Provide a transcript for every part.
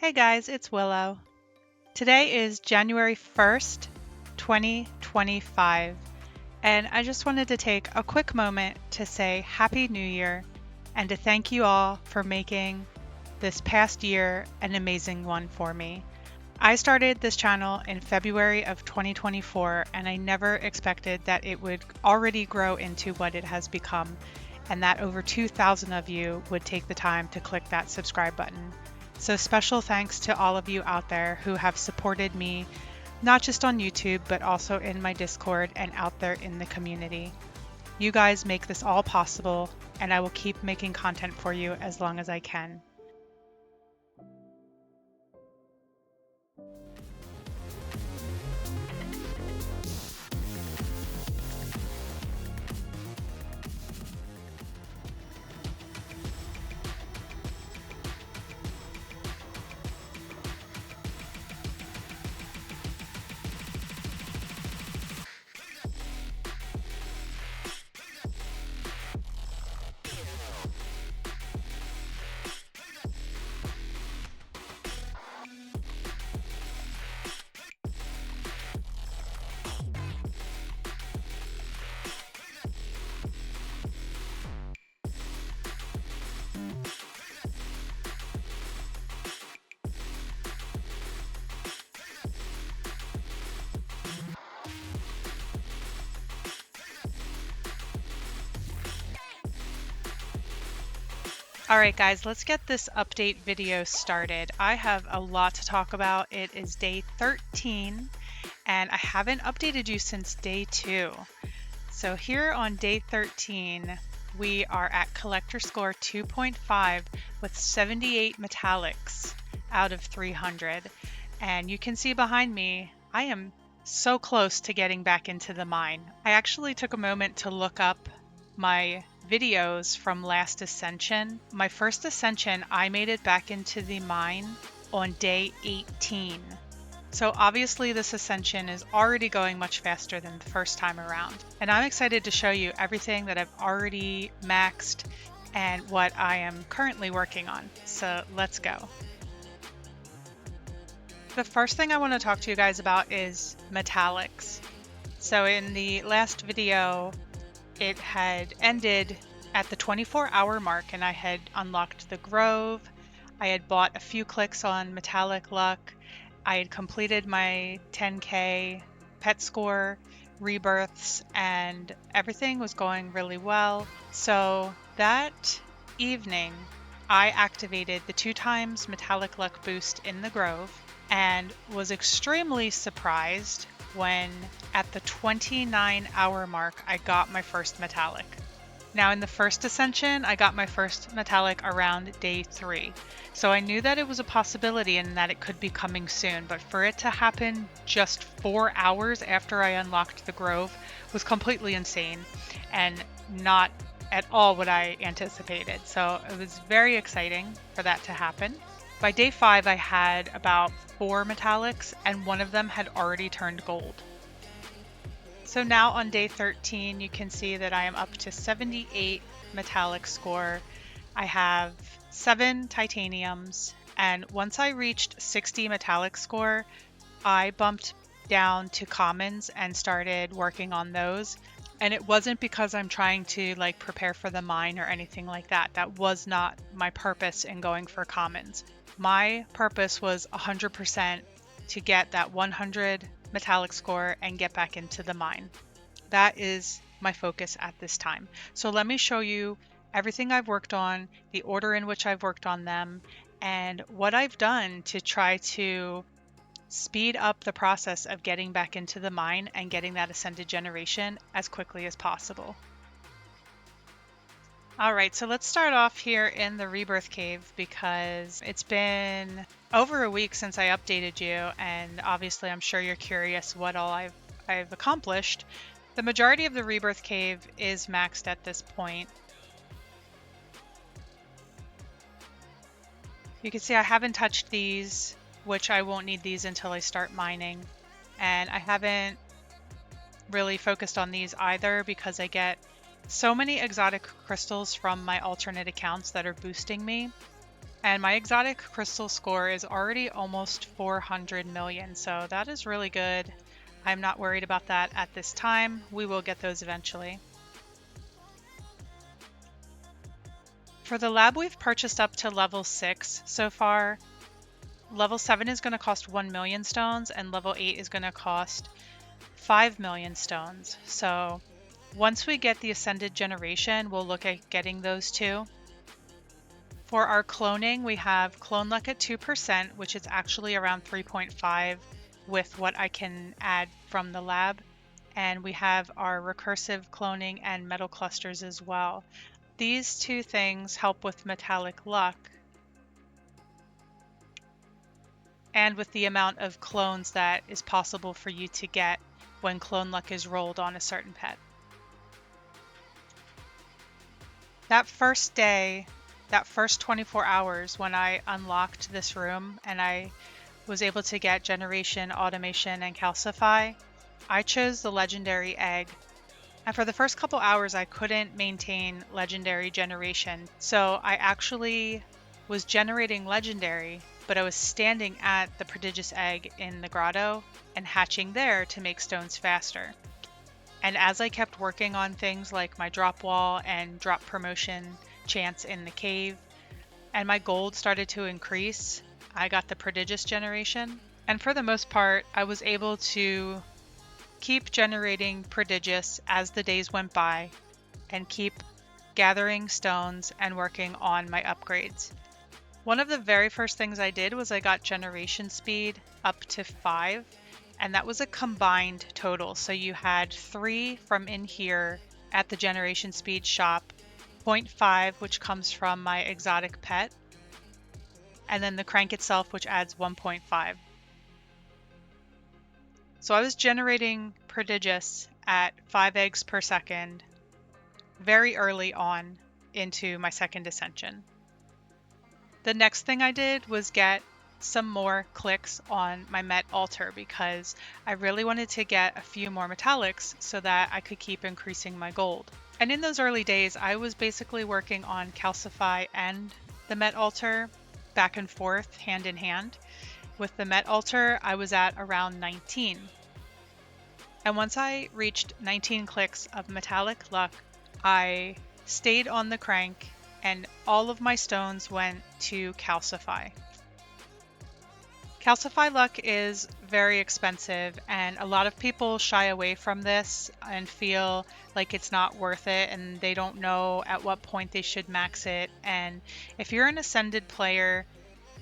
Hey guys, it's Willow. Today is January 1st, 2025, and I just wanted to take a quick moment to say Happy New Year and to thank you all for making this past year an amazing one for me. I started this channel in February of 2024, and I never expected that it would already grow into what it has become, and that over 2,000 of you would take the time to click that subscribe button. So special thanks to all of you out there who have supported me, not just on YouTube, but also in my Discord and out there in the community. You guys make this all possible, and I will keep making content for you as long as I can. Alright guys, let's get this update video started. I have a lot to talk about. It is day 13 and I haven't updated you since day 2. So here on day 13, we are at collector score 2.5 with 78 metallics out of 300. And you can see behind me, I am so close to getting back into the mine. I actually took a moment to look up my videos from last Ascension. My first Ascension, I made it back into the mine on day 18. So obviously this Ascension is already going much faster than the first time around. And I'm excited to show you everything that I've already maxed and what I am currently working on. So let's go. The first thing I want to talk to you guys about is metallics. So in the last video, it had ended at the 24-hour mark and I had unlocked the Grove. I had bought a few clicks on metallic luck. I had completed my 10k pet score rebirths and everything was going really well. So that evening I activated the 2x metallic luck boost in the Grove and was extremely surprised when at the 29-hour mark I got my first metallic. Now in the first Ascension, I got my first metallic around day 3. So I knew that it was a possibility and that it could be coming soon, but for it to happen just 4 hours after I unlocked the Grove was completely insane and not at all what I anticipated. So it was very exciting for that to happen. By day 5, I had about 4 metallics and one of them had already turned gold. So now on day 13, you can see that I am up to 78 metallic score. I have 7 titaniums, and once I reached 60 metallic score, I bumped down to commons and started working on those. And it wasn't because I'm trying to prepare for the mine or anything like that. That was not my purpose in going for commons. My purpose was 100% to get that 100 metallic score and get back into the mine. That is my focus at this time. So let me show you everything I've worked on, the order in which I've worked on them, and what I've done to try to speed up the process of getting back into the mine and getting that ascended generation as quickly as possible. Alright, so let's start off here in the Rebirth Cave because it's been over a week since I updated you, and obviously I'm sure you're curious what all I've accomplished. The majority of the Rebirth Cave is maxed at this point. You can see I haven't touched these, which I won't need these until I start mining, and I haven't really focused on these either because I get so many exotic crystals from my alternate accounts that are boosting me And my exotic crystal score is already almost 400 million, so that is really good. I'm not worried about that at this time. We will get those eventually. For the lab, we've purchased up to level 6 so far. Level 7 is going to cost 1 million stones, and level 8 is going to cost 5 million stones. So once we get the Ascended generation, we'll look at getting those too. For our cloning, we have clone luck at 2%, which is actually around 3.5 with what I can add from the lab. And we have our recursive cloning and metal clusters as well. These two things help with metallic luck and with the amount of clones that is possible for you to get when clone luck is rolled on a certain pet. That first day, that first 24 hours when I unlocked this room and I was able to get generation, automation, and calcify, I chose the legendary egg. And for the first couple hours, I couldn't maintain legendary generation. So I actually was generating legendary, but I was standing at the prodigious egg in the grotto and hatching there to make stones faster. And as I kept working on things like my drop wall and drop promotion chance in the cave, and my gold started to increase, I got the prodigious generation. And for the most part, I was able to keep generating prodigious as the days went by and keep gathering stones and working on my upgrades. One of the very first things I did was I got generation speed up to 5, and that was a combined total. So you had 3 from in here at the generation speed shop, 0.5 which comes from my exotic pet, and then the crank itself which adds 1.5. So I was generating prodigious at 5 eggs per second very early on into my second ascension. The next thing I did was get some more clicks on my met altar because I really wanted to get a few more metallics so that I could keep increasing my gold. And in those early days, I was basically working on calcify and the met altar back and forth, hand in hand. With the met altar, I was at around 19. And once I reached 19 clicks of metallic luck, I stayed on the crank and all of my stones went to calcify. Calcify luck is very expensive and a lot of people shy away from this and feel like it's not worth it and they don't know at what point they should max it. And if you're an ascended player,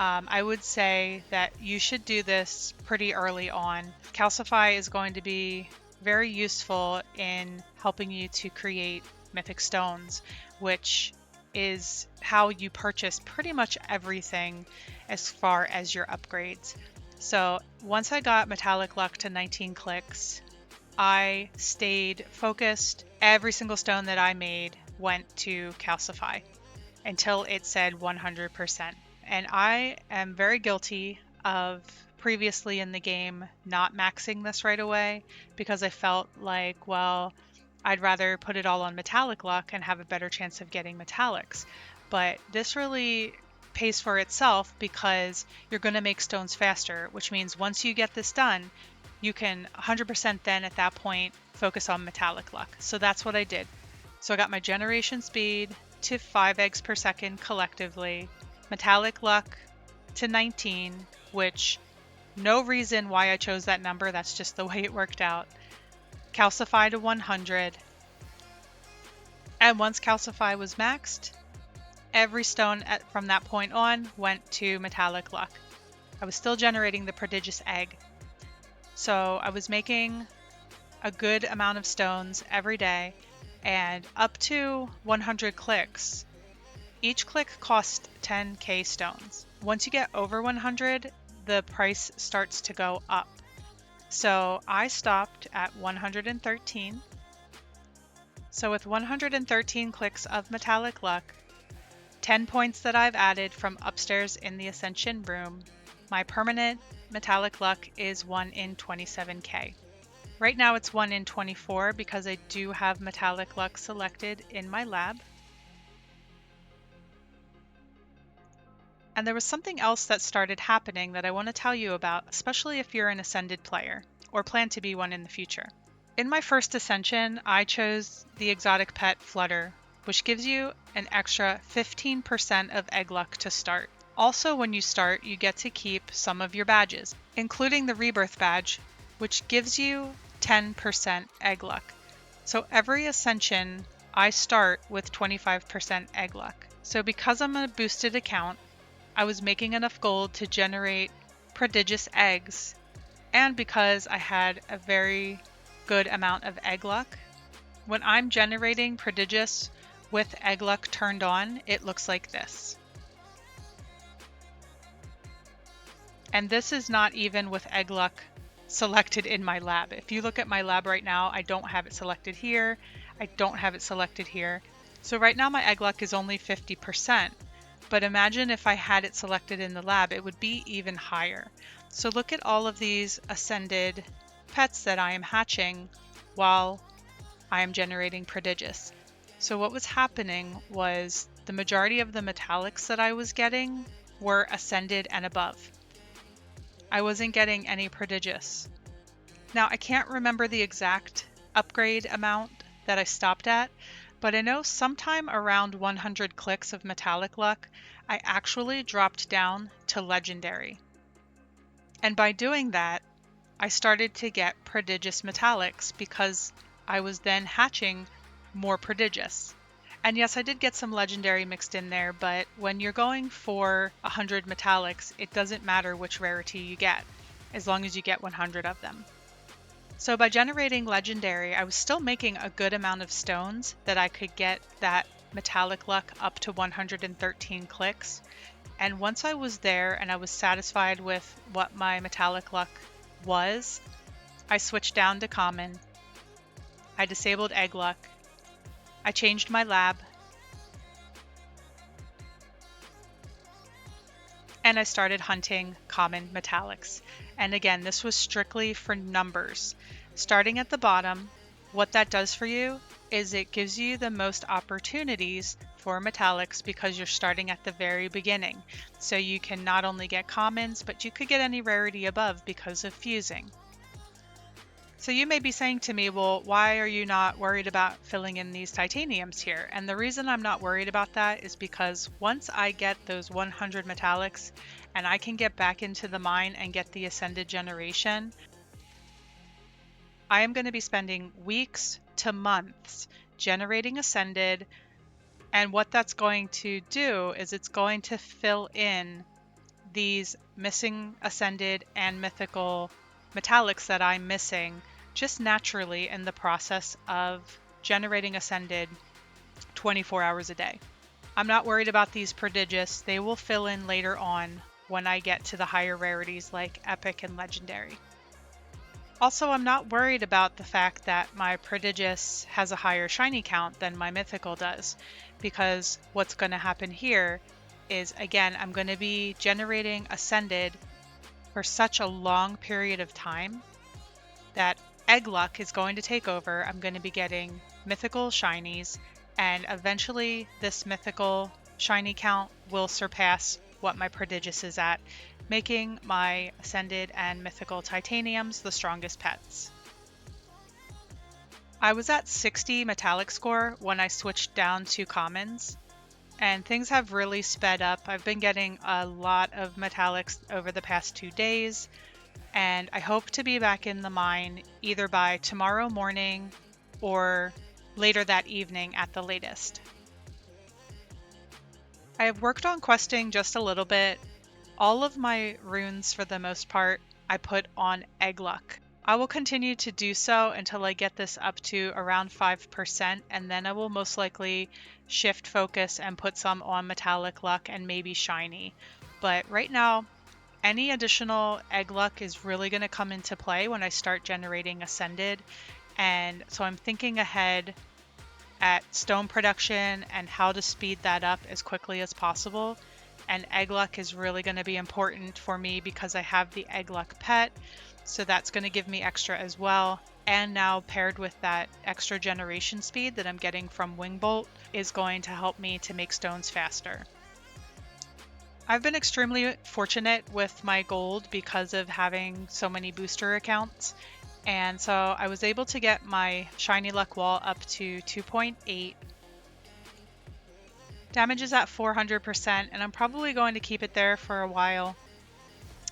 I would say that you should do this pretty early on. Calcify is going to be very useful in helping you to create mythic stones, which is how you purchase pretty much everything as far as your upgrades. So once I got metallic luck to 19 clicks, I stayed focused. Every single stone that I made went to calcify until it said 100%. And I am very guilty of previously in the game not maxing this right away because I felt like, well, I'd rather put it all on metallic luck and have a better chance of getting metallics. But this really pays for itself because you're going to make stones faster, which means once you get this done, you can 100% then at that point focus on metallic luck. So that's what I did. So I got my generation speed to 5 eggs per second collectively, metallic luck to 19, which no reason why I chose that number, that's just the way it worked out. Calcify to 100. And once calcify was maxed, every stone from that point on went to metallic luck. I was still generating the prodigious egg. So I was making a good amount of stones every day and up to 100 clicks. Each click cost 10k stones. Once you get over 100, the price starts to go up. So I stopped at 113. So with 113 clicks of metallic luck, 10 points that I've added from upstairs in the Ascension room, my permanent metallic luck is 1 in 27k. Right now it's 1 in 24 because I do have metallic luck selected in my lab. And there was something else that started happening that I want to tell you about, especially if you're an Ascended player or plan to be one in the future. In my first Ascension, I chose the exotic pet Flutter, which gives you an extra 15% of egg luck to start. Also, when you start, you get to keep some of your badges, including the Rebirth badge, which gives you 10% egg luck. So every Ascension, I start with 25% egg luck. So because I'm a boosted account, I was making enough gold to generate prodigious eggs, and because I had a very good amount of egg luck, when I'm generating prodigious with egg luck turned on, it looks like this. And this is not even with egg luck selected in my lab. If you look at my lab right now, I don't have it selected here. I don't have it selected here. So right now my egg luck is only 50%. But imagine if I had it selected in the lab, it would be even higher. So look at all of these Ascended pets that I am hatching while I am generating prodigious. So what was happening was the majority of the metallics that I was getting were Ascended and above. I wasn't getting any prodigious. Now I can't remember the exact upgrade amount that I stopped at, but I know sometime around 100 clicks of metallic luck, I actually dropped down to legendary. And by doing that, I started to get prodigious metallics because I was then hatching more prodigious. And yes, I did get some legendary mixed in there, but when you're going for 100 metallics, it doesn't matter which rarity you get, as long as you get 100 of them. So by generating legendary, I was still making a good amount of stones that I could get that metallic luck up to 113 clicks. And once I was there and I was satisfied with what my metallic luck was, I switched down to common. I disabled egg luck. I changed my lab. And I started hunting common metallics. And again, this was strictly for numbers. Starting at the bottom, what that does for you is it gives you the most opportunities for metallics because you're starting at the very beginning. So you can not only get commons, but you could get any rarity above because of fusing. So you may be saying to me, well, why are you not worried about filling in these titaniums here? And the reason I'm not worried about that is because once I get those 100 metallics and I can get back into the mine and get the Ascended generation, I am going to be spending weeks to months generating Ascended. And what that's going to do is it's going to fill in these missing Ascended and mythical metallics that I'm missing just naturally in the process of generating Ascended 24 hours a day. I'm not worried about these prodigious. They will fill in later on when I get to the higher rarities like epic and legendary. Also, I'm not worried about the fact that my prodigious has a higher shiny count than my mythical does, because what's going to happen here is, again, I'm going to be generating Ascended for such a long period of time that egg luck is going to take over. I'm going to be getting mythical shinies, and eventually this mythical shiny count will surpass what my prodigious is at, making my Ascended and mythical titaniums the strongest pets. I was at 60 metallic score when I switched down to commons, and things have really sped up. I've been getting a lot of metallics over the past 2 days, and I hope to be back in the mine either by tomorrow morning or later that evening at the latest. I have worked on questing just a little bit. All of my runes, for the most part, I put on egg luck. I will continue to do so until I get this up to around 5%, and then I will most likely shift focus and put some on metallic luck and maybe shiny. But right now, any additional egg luck is really going to come into play when I start generating Ascended, and so I'm thinking ahead at stone production and how to speed that up as quickly as possible. And egg luck is really going to be important for me because I have the egg luck pet, so that's going to give me extra as well. And now paired with that extra generation speed that I'm getting from Wingbolt is going to help me to make stones faster. I've been extremely fortunate with my gold because of having so many booster accounts. And so I was able to get my shiny luck wall up to 2.8. Damage is at 400%, and I'm probably going to keep it there for a while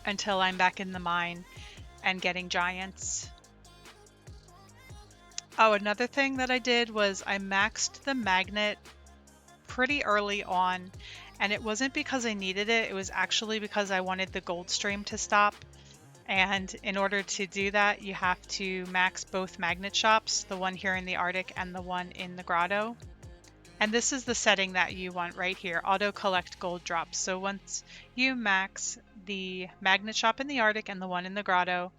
until I'm back in the mine and getting giants. Oh, another thing that I did was I maxed the magnet pretty early on, and it wasn't because I needed it, it was actually because I wanted the gold stream to stop. And in order to do that, you have to max both magnet shops, the one here in the Arctic and the one in the grotto. And this is the setting that you want right here, auto collect gold drops. So once you max the magnet shop in the Arctic and the one in the grotto,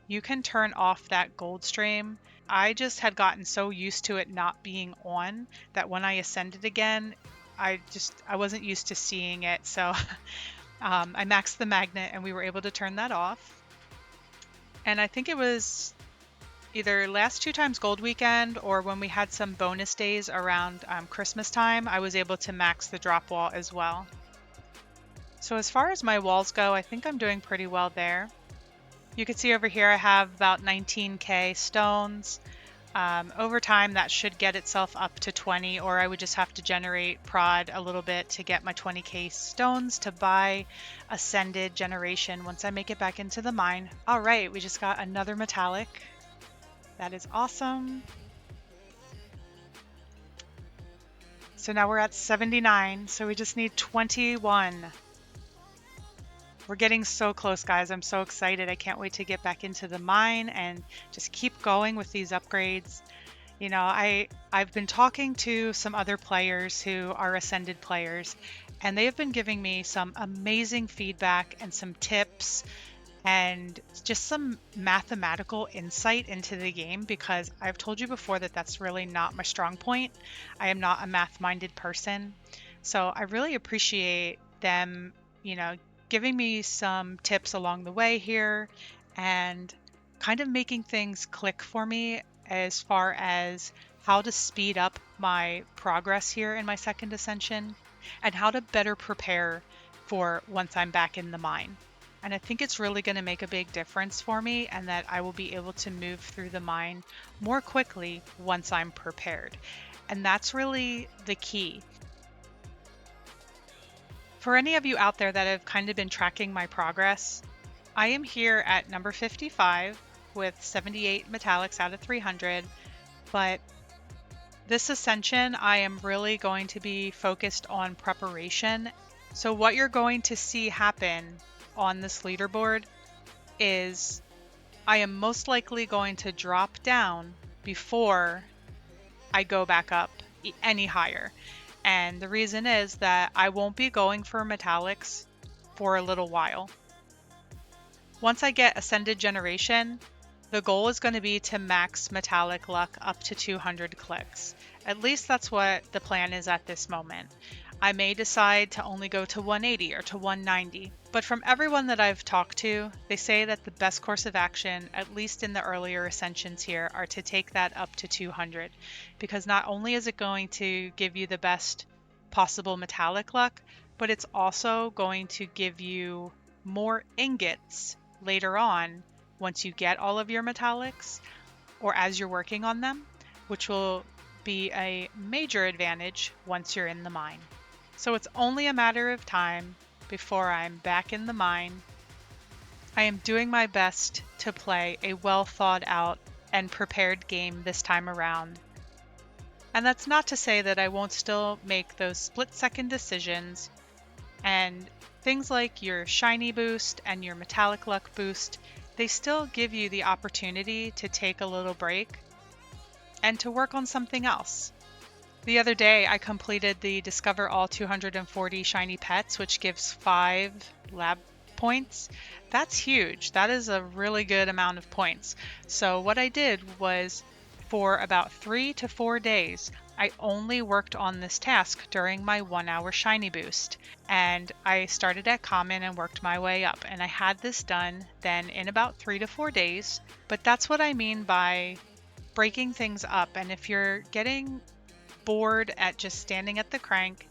you can turn off that gold stream. I just had gotten so used to it not being on that when I ascended again, I wasn't used to seeing it. So I maxed the magnet and we were able to turn that off. And I think it was either last 2 times gold weekend or when we had some bonus days around Christmas time, I was able to max the drop wall as well. So as far as my walls go, I think I'm doing pretty well there. You can see over here I have about 19k stones. Over time that should get itself up to 20, or I would just have to generate prod a little bit to get my 20k stones to buy ascended generation once I make it back into the mine. All right, we just got another metallic. That is awesome. So now we're at 79, so we just need 21. We're getting so close, guys. I'm so excited. I can't wait to get back into the mine and just keep going with these upgrades. You know, I've been talking to some other players who are ascended players, and they have been giving me some amazing feedback and some tips and just some mathematical insight into the game, because I've told you before that that's really not my strong point. I am not a math-minded person. So I really appreciate them, you know, giving me some tips along the way here and kind of making things click for me as far as how to speed up my progress here in my second ascension and how to better prepare for once I'm back in the mine. And I think it's really going to make a big difference for me, and that I will be able to move through the mine more quickly once I'm prepared. And that's really the key. For any of you out there that have kind of been tracking my progress, I am here at number 55 with 78 metallics out of 300, but this ascension I am really going to be focused on preparation. So what you're going to see happen on this leaderboard is I am most likely going to drop down before I go back up any higher. And the reason is that I won't be going for metallics for a little while. Once I get Ascended Generation, the goal is going to be to max metallic luck up to 200 clicks. At least that's what the plan is at this moment. I may decide to only go to 180 or to 190, but from everyone that I've talked to, they say that the best course of action, at least in the earlier ascensions here, are to take that up to 200, because not only is it going to give you the best possible metallic luck, but it's also going to give you more ingots later on once you get all of your metallics or as you're working on them, which will be a major advantage once you're in the mine. So it's only a matter of time before I'm back in the mine. I am doing my best to play a well thought out and prepared game this time around. And that's not to say that I won't still make those split-second decisions, and things like your shiny boost and your metallic luck boost, they still give you the opportunity to take a little break and to work on something else. The other day, I completed the Discover All 240 Shiny Pets, which gives 5 lab points. That's huge. That is a really good amount of points. So what I did was, for about 3 to 4 days, I only worked on this task during my 1-hour Shiny Boost. And I started at Common and worked my way up. And I had this done then in about 3 to 4 days. But that's what I mean by breaking things up. And if you're getting bored at just standing at the crank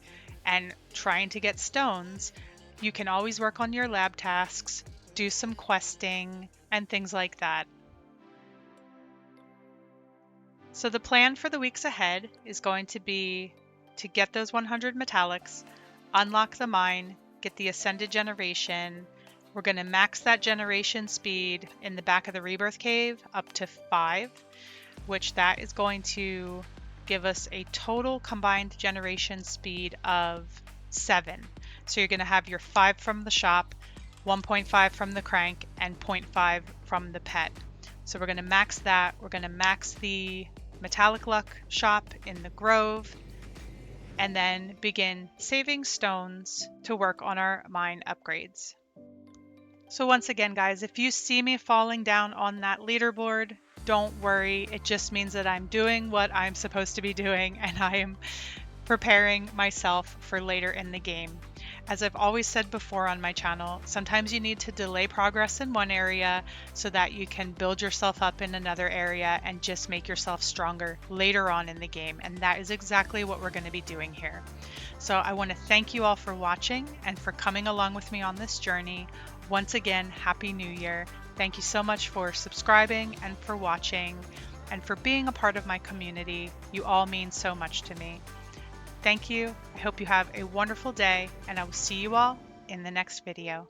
and trying to get stones, you can always work on your lab tasks, do some questing, and things like that. So the plan for the weeks ahead is going to be to get those 100 metallics, unlock the mine, get the ascended generation. We're going to max that generation speed in the back of the Rebirth cave up to 5, which that is going to give us a total combined generation speed of 7. So you're going to have your 5 from the shop, 1.5 from the crank, and 0.5 from the pet. So we're going to max that. We're going to max the metallic luck shop in the grove, and then begin saving stones to work on our mine upgrades. So once again, guys, if you see me falling down on that leaderboard, don't worry. It just means that I'm doing what I'm supposed to be doing, and I am preparing myself for later in the game. As I've always said before on my channel, sometimes you need to delay progress in one area so that you can build yourself up in another area and just make yourself stronger later on in the game. And that is exactly what we're going to be doing here. So I want to thank you all for watching and for coming along with me on this journey. Once again, Happy New Year. Thank you so much for subscribing and for watching and for being a part of my community. You all mean so much to me. Thank you. I hope you have a wonderful day, and I will see you all in the next video.